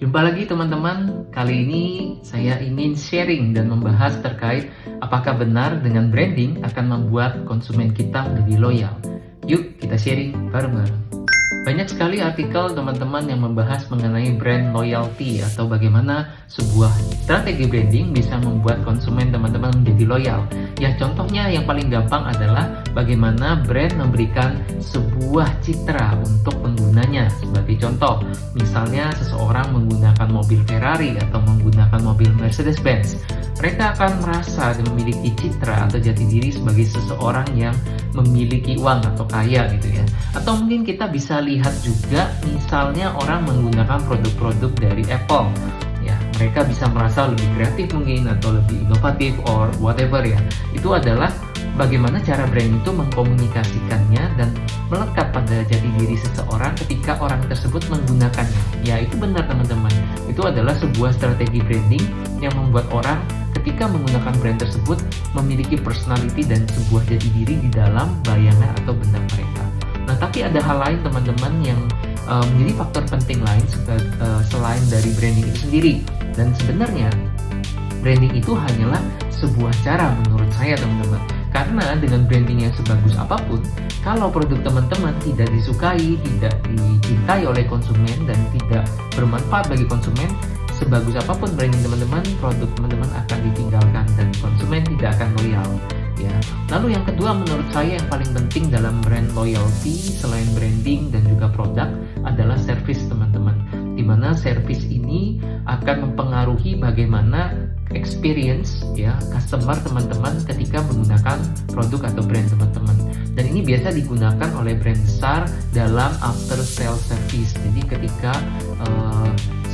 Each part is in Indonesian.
Jumpa lagi teman-teman, kali ini saya ingin sharing dan membahas terkait apakah benar dengan branding akan membuat konsumen kita menjadi loyal. Yuk kita sharing bareng-bareng. Banyak sekali artikel teman-teman yang membahas mengenai brand loyalty atau bagaimana sebuah strategi branding bisa membuat konsumen teman-teman menjadi loyal. Ya contohnya yang paling gampang adalah bagaimana brand memberikan sebuah citra untuk penggunanya. Sebagai contoh, misalnya seseorang menggunakan mobil Ferrari atau menggunakan mobil Mercedes-Benz. Mereka akan merasa dan memiliki citra atau jati diri sebagai seseorang yang memiliki uang atau kaya gitu ya. Atau mungkin kita bisa lihat juga misalnya orang menggunakan produk-produk dari Apple. Ya, mereka bisa merasa lebih kreatif mungkin atau lebih inovatif or whatever ya. Itu adalah bagaimana cara brand itu mengkomunikasikannya dan melekat pada jati diri seseorang ketika orang tersebut menggunakannya. Ya, itu benar teman-teman. Itu adalah sebuah strategi branding yang membuat orang ketika menggunakan brand tersebut memiliki personality dan sebuah jati diri di dalam bayangan atau benak mereka. Nah, tapi ada hal lain teman-teman yang menjadi faktor penting lain selain dari branding itu sendiri. Dan sebenarnya branding itu hanyalah sebuah cara menurut saya teman-teman. Karena dengan branding yang sebagus apapun, kalau produk teman-teman tidak disukai, tidak dicintai oleh konsumen dan tidak bermanfaat bagi konsumen, sebagus apapun branding teman-teman, produk teman-teman akan ditinggalkan dan konsumen tidak akan loyal. Ya. Lalu yang kedua menurut saya yang paling penting dalam brand loyalty selain branding dan juga produk adalah service teman-teman. Dimana service ini akan mempengaruhi bagaimana experience ya customer teman-teman ketika menggunakan produk atau brand teman-teman. Dan ini biasa digunakan oleh brand besar dalam after sale service. Jadi ketika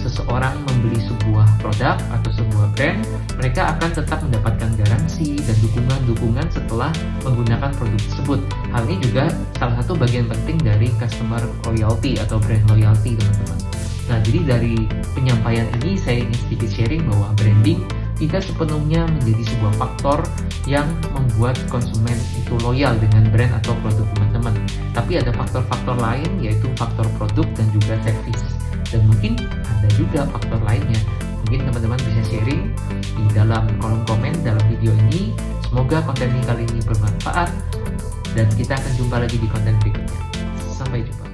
seseorang membeli sebuah produk atau sebuah brand, mereka akan tetap mendapatkan garansi dan dukungan-dukungan setelah menggunakan produk tersebut. Hal ini juga salah satu bagian penting dari customer loyalty atau brand loyalty teman-teman. Nah, jadi dari penyampaian ini saya ingin sedikit sharing bahwa branding tidak sepenuhnya menjadi sebuah faktor yang membuat konsumen itu loyal dengan brand atau produk teman-teman. Tapi ada faktor-faktor lain yaitu faktor produk dan juga service. Dan mungkin ada juga faktor lainnya. Mungkin teman-teman bisa sharing di dalam kolom komen dalam video ini. Semoga konten ini kali ini bermanfaat dan kita akan jumpa lagi di konten berikutnya. Sampai jumpa.